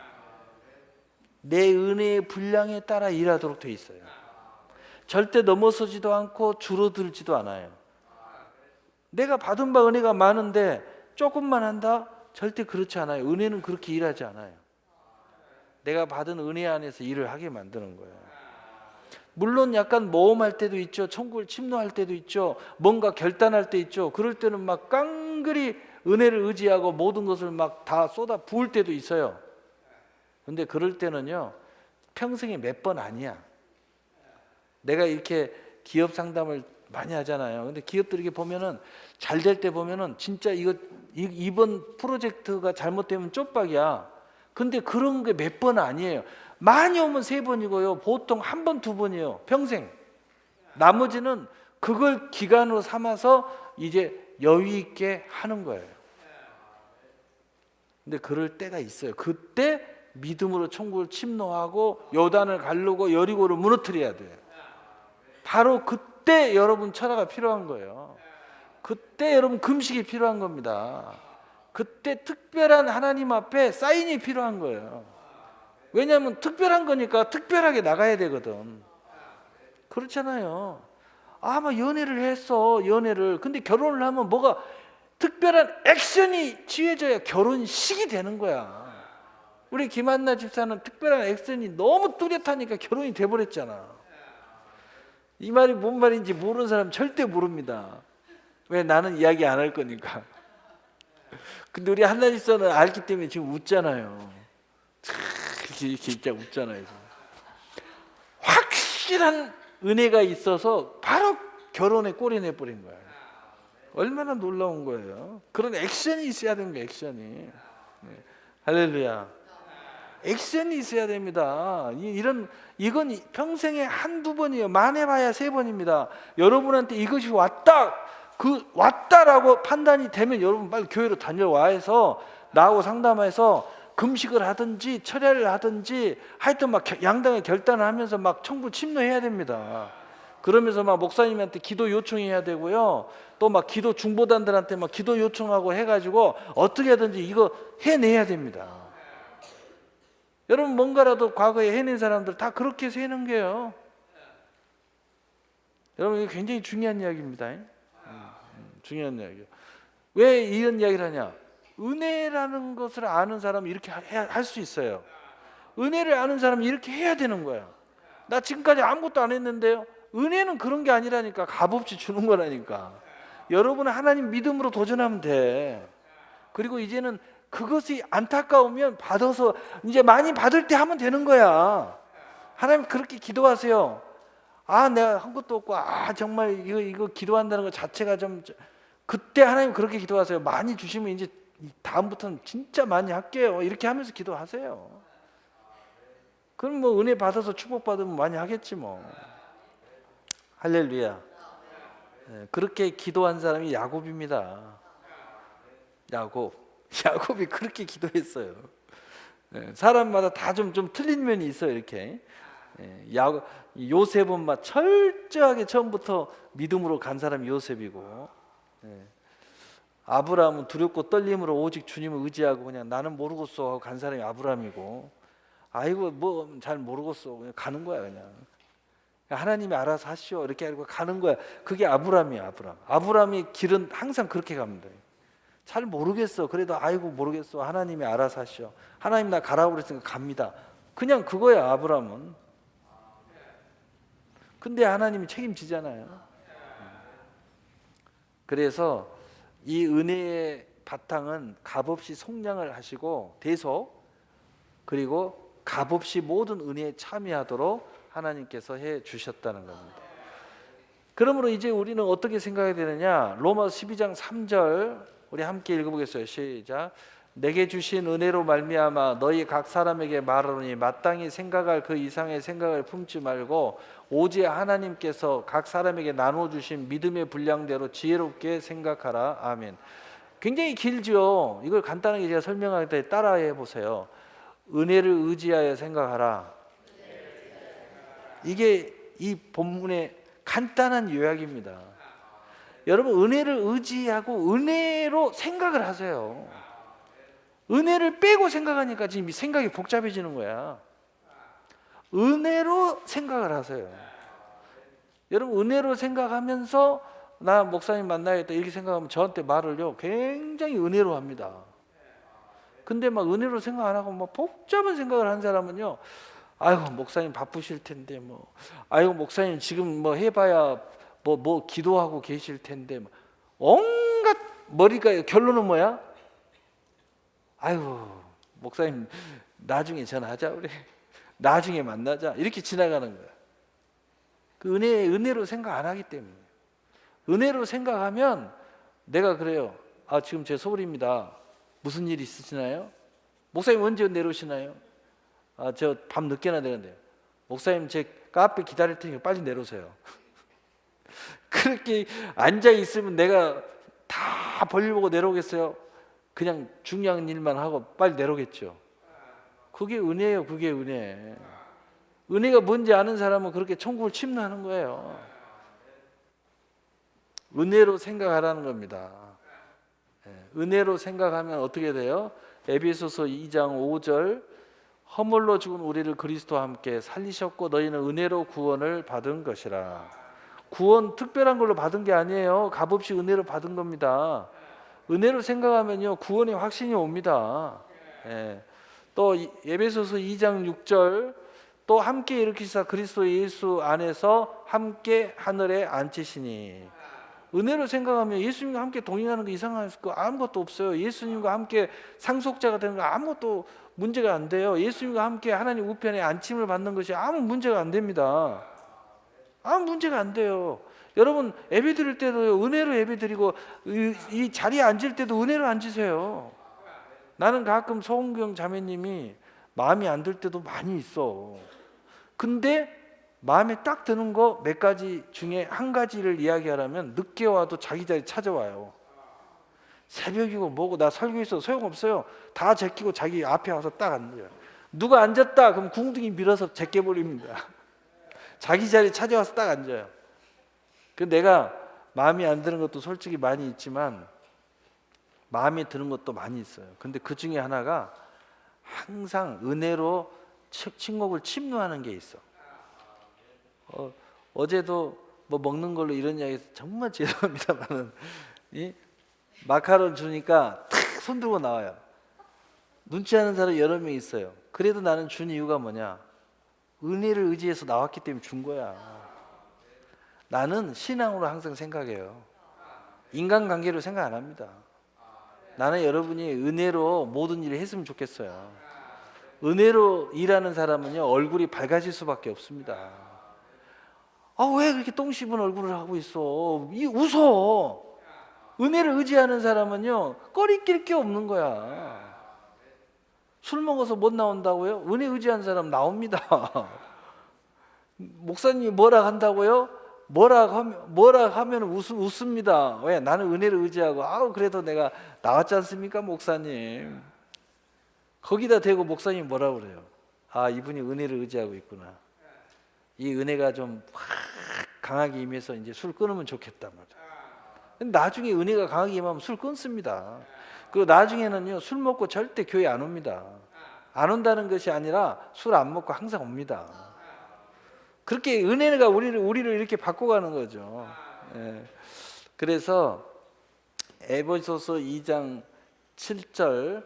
내 은혜의 분량에 따라 일하도록 돼 있어요. 절대 넘어서지도 않고 줄어들지도 않아요. 내가 받은 바 은혜가 많은데 조금만 한다? 절대 그렇지 않아요. 은혜는 그렇게 일하지 않아요. 내가 받은 은혜 안에서 일을 하게 만드는 거예요. 물론 약간 모험할 때도 있죠. 천국을 침노할 때도 있죠. 뭔가 결단할 때 있죠. 그럴 때는 막 깡그리 은혜를 의지하고 모든 것을 막 다 쏟아 부을 때도 있어요. 근데 그럴 때는요, 평생에 몇 번 아니야. 내가 이렇게 기업 상담을 많이 하잖아요. 근데 기업들 이렇게 보면은 잘 될 때 보면은 진짜 이번 프로젝트가 잘못되면 쪽박이야. 근데 그런 게 몇 번 아니에요. 많이 오면 3번이고요. 보통 1번, 2번이에요. 평생. 나머지는 그걸 기간으로 삼아서 이제 여유 있게 하는 거예요. 근데 그럴 때가 있어요. 그때 믿음으로 천국을 침노하고 요단을 가르고 여리고를 무너뜨려야 돼요. 바로 그때 여러분 철화가 필요한 거예요. 그때 여러분 금식이 필요한 겁니다. 그때 특별한 하나님 앞에 사인이 필요한 거예요. 왜냐하면 특별한 거니까 특별하게 나가야 되거든. 그렇잖아요. 막 연애를 했어, 연애를. 근데 결혼을 하면 뭐가 특별한 액션이 취해져야 결혼식이 되는 거야. 우리 김한나 집사는 특별한 액션이 너무 뚜렷하니까 결혼이 돼버렸잖아. 이 말이 뭔 말인지 모르는 사람 절대 모릅니다. 왜? 나는 이야기 안 할 거니까. 근데 우리 한나 집사는 알기 때문에 지금 웃잖아요. 이렇게 진짜 웃잖아요. 확실한 은혜가 있어서 바로 결혼에 꼴이 내버린 거예요. 얼마나 놀라운 거예요. 그런 액션이 있어야 되는 거예요. 액션이. 네. 할렐루야. 액션이 있어야 됩니다. 이건 평생에 한두 번이에요. 많이 봐야 3번입니다. 여러분한테 이것이 왔다라고 판단이 되면 여러분 빨리 교회로 다녀와 해서 나하고 상담해서 금식을 하든지 철야를 하든지 하여튼 막 양당의 결단을 하면서 막 천국을 침노해야 됩니다. 그러면서 막 목사님한테 기도 요청해야 되고요. 또 막 기도 중보단들한테 막 기도 요청하고 해가지고 어떻게 하든지 이거 해내야 됩니다. 여러분 뭔가라도 과거에 해낸 사람들 다 그렇게 해서 해낸 거예요. 여러분 이게 굉장히 중요한 이야기입니다. 중요한 이야기예요. 왜 이런 이야기를 하냐? 은혜라는 것을 아는 사람은 이렇게 할 수 있어요. 은혜를 아는 사람은 이렇게 해야 되는 거야. 나 지금까지 아무것도 안 했는데요. 은혜는 그런 게 아니라니까. 값없이 주는 거라니까. 여러분은 하나님 믿음으로 도전하면 돼. 그리고 이제는 그것이 안타까우면 받아서 이제 많이 받을 때 하면 되는 거야. 하나님 그렇게 기도하세요. 내가 한 것도 없고 정말 이거 기도한다는 것 자체가 좀, 그때 하나님 그렇게 기도하세요. 많이 주시면 이제 다음부터는 진짜 많이 할게요. 이렇게 하면서 기도하세요. 그럼 뭐 은혜 받아서 축복받으면 많이 하겠지 뭐. 할렐루야. 그렇게 기도한 사람이 야곱입니다. 야곱이 그렇게 기도했어요. 사람마다 다 좀 틀린 면이 있어요. 이렇게 요셉은 막 철저하게 처음부터 믿음으로 간 사람이 요셉이고, 아브라함은 두렵고 떨림으로 오직 주님을 의지하고 그냥 나는 모르겠어 하고 간 사람이 아브라함이고, 아이고 뭐 잘 모르겠어 그냥 가는 거야. 그냥 하나님이 알아서 하시오 이렇게 하고 가는 거야. 그게 아브라함이야. 아브라함의 길은 항상 그렇게 갑니다. 잘 모르겠어. 그래도 아이고 모르겠어. 하나님이 알아서 하시오. 하나님 나 가라고 그랬으니까 갑니다. 그냥 그거야 아브라함은. 근데 하나님이 책임지잖아요. 그래서 이 은혜의 바탕은 값없이 속량을 하시고 대속, 그리고 값없이 모든 은혜에 참여하도록 하나님께서 해 주셨다는 겁니다. 그러므로 이제 우리는 어떻게 생각해야 되느냐? 로마서 12장 3절 우리 함께 읽어보겠어요. 시작. 내게 주신 은혜로 말미암아 너희 각 사람에게 말하노니 마땅히 생각할 그 이상의 생각을 품지 말고 오직 하나님께서 각 사람에게 나눠 주신 믿음의 분량대로 지혜롭게 생각하라. 아멘. 굉장히 길죠. 이걸 간단하게 제가 설명할 때 따라해 보세요. 은혜를 의지하여 생각하라. 이게 이 본문의 간단한 요약입니다. 여러분 은혜를 의지하고 은혜로 생각을 하세요. 은혜를 빼고 생각하니까 지금 생각이 복잡해지는 거야. 은혜로 생각을 하세요. 여러분 은혜로 생각하면서 나 목사님 만나야겠다 이렇게 생각하면 저한테 말을요 굉장히 은혜로 합니다. 근데 막 은혜로 생각 안 하고 막 복잡한 생각을 한 사람은요, 아이고 목사님 바쁘실 텐데 뭐, 아이고 목사님 지금 뭐 해봐야 뭐 기도하고 계실 텐데 뭐, 온갖 머리가 결론은 뭐야? 아이고 목사님 나중에 전화하자 우리 나중에 만나자 이렇게 지나가는 거야. 그 은혜로 생각 안 하기 때문에. 은혜로 생각하면 내가 그래요. 아 지금 제 서울입니다. 무슨 일 있으시나요? 목사님 언제 내려오시나요? 아 저 밤 늦게나 되는데요. 목사님 제 카페 기다릴 테니까 빨리 내려오세요. 그렇게 앉아 있으면 내가 다 볼일 보고 내려오겠어요? 그냥 중요한 일만 하고 빨리 내려오겠죠. 그게 은혜예요. 그게 은혜. 은혜가 뭔지 아는 사람은 그렇게 천국을 침노하는 거예요. 은혜로 생각하라는 겁니다. 은혜로 생각하면 어떻게 돼요? 에베소서 2장 5절 허물로 죽은 우리를 그리스도와 함께 살리셨고 너희는 은혜로 구원을 받은 것이라. 구원 특별한 걸로 받은 게 아니에요. 값없이 은혜로 받은 겁니다. 은혜로 생각하면요 구원의 확신이 옵니다. 또 에베소서 2장 6절 또 함께 일으키사 그리스도 예수 안에서 함께 하늘에 앉히시니. 은혜로 생각하면 예수님과 함께 동행하는 거 이상할 거 아무것도 없어요. 예수님과 함께 상속자가 되는 거 아무것도 문제가 안 돼요. 예수님과 함께 하나님 우편에 안침을 받는 것이 아무 문제가 안 됩니다. 아무 문제가 안 돼요. 여러분 예배 드릴 때도 은혜로 예배 드리고 이 자리에 앉을 때도 은혜로 앉으세요. 나는 가끔 소은경 자매님이 마음이 안 들 때도 많이 있어. 근데 마음에 딱 드는 거 몇 가지 중에 한 가지를 이야기하라면 늦게 와도 자기 자리 찾아와요. 새벽이고 뭐고 나 설교 있어도 소용없어요. 다 제끼고 자기 앞에 와서 딱 앉아요. 누가 앉았다 그럼 궁둥이 밀어서 제껴버립니다. 자기 자리 찾아와서 딱 앉아요. 그 내가 마음에 안 드는 것도 솔직히 많이 있지만 마음에 드는 것도 많이 있어요. 근데 그 중에 하나가 항상 은혜로 친곡을 침노하는 게 있어. 어제도 뭐 먹는 걸로 이런 이야기해서 정말 죄송합니다만은 이 마카롱 주니까 탁 손 들고 나와요. 눈치 하는 사람이 여러 명 있어요. 그래도 나는 준 이유가 뭐냐? 은혜를 의지해서 나왔기 때문에 준 거야. 나는 신앙으로 항상 생각해요. 인간관계로 생각 안 합니다. 나는 여러분이 은혜로 모든 일을 했으면 좋겠어요. 은혜로 일하는 사람은요 얼굴이 밝아질 수밖에 없습니다. 아, 왜 그렇게 똥 씹은 얼굴을 하고 있어? 웃어. 은혜를 의지하는 사람은요 꺼리낄 게 없는 거야. 술 먹어서 못 나온다고요? 은혜 의지하는 사람 나옵니다. 목사님이 뭐라 한다고요? 뭐라 하면 웃습니다. 왜? 나는 은혜를 의지하고 아우 그래도 내가 나왔지 않습니까 목사님. 거기다 대고 목사님 뭐라 그래요? 아 이분이 은혜를 의지하고 있구나. 이 은혜가 좀 확 강하게 임해서 이제 술 끊으면 좋겠다 말이야. 근데 나중에 은혜가 강하게 임하면 술 끊습니다. 그리고 나중에는요 술 먹고 절대 교회 안 옵니다. 안 온다는 것이 아니라 술 안 먹고 항상 옵니다. 그렇게 은혜가 우리를 이렇게 바꿔가는 거죠. 예. 그래서 에베소서 2장 7절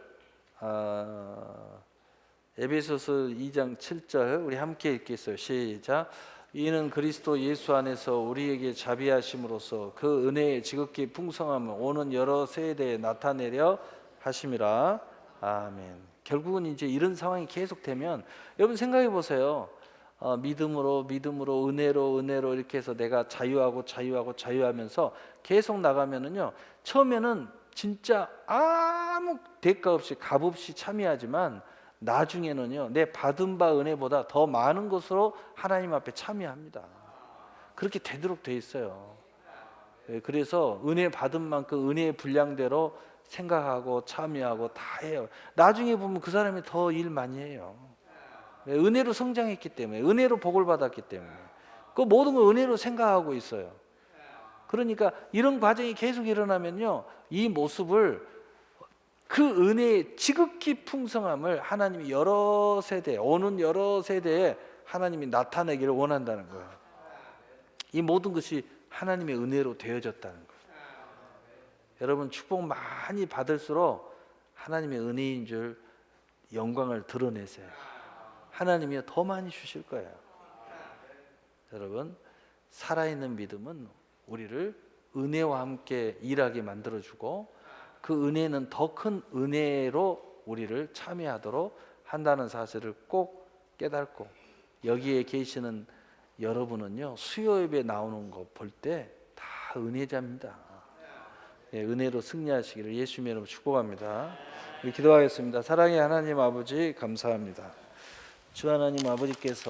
에베소서 2장 7절 우리 함께 읽겠어요. 시작. 이는 그리스도 예수 안에서 우리에게 자비하심으로써 그 은혜의 지극히 풍성함을 오는 여러 세대에 나타내려 하심이라. 아멘. 결국은 이제 이런 상황이 계속되면 여러분 생각해 보세요. 믿음으로 은혜로 이렇게 해서 내가 자유하면서 계속 나가면은요 처음에는 진짜 아무 대가 없이 값 없이 참여하지만 나중에는요 내 받은 바 은혜보다 더 많은 것으로 하나님 앞에 참여합니다. 그렇게 되도록 돼 있어요. 그래서 은혜 받은 만큼 은혜의 분량대로 생각하고 참여하고 다 해요. 나중에 보면 그 사람이 더 일 많이 해요. 은혜로 성장했기 때문에, 은혜로 복을 받았기 때문에 그 모든 걸 은혜로 생각하고 있어요. 그러니까 이런 과정이 계속 일어나면요 이 모습을 그 은혜의 지극히 풍성함을 하나님이 여러 세대 오는 여러 세대에 하나님이 나타내기를 원한다는 거예요. 이 모든 것이 하나님의 은혜로 되어졌다는 거예요. 여러분 축복 많이 받을수록 하나님의 은혜인 줄 영광을 드러내세요. 하나님이 더 많이 주실 거예요. 여러분 살아있는 믿음은 우리를 은혜와 함께 일하게 만들어주고 그 은혜는 더 큰 은혜로 우리를 참여하도록 한다는 사실을 꼭 깨닫고 여기에 계시는 여러분은요 수요 예배 나오는 거 볼 때 다 은혜자입니다. 예, 은혜로 승리하시기를 예수님의 이름으로 축복합니다. 우리 기도하겠습니다. 사랑의 하나님 아버지 감사합니다. 주 하나님 아버지께서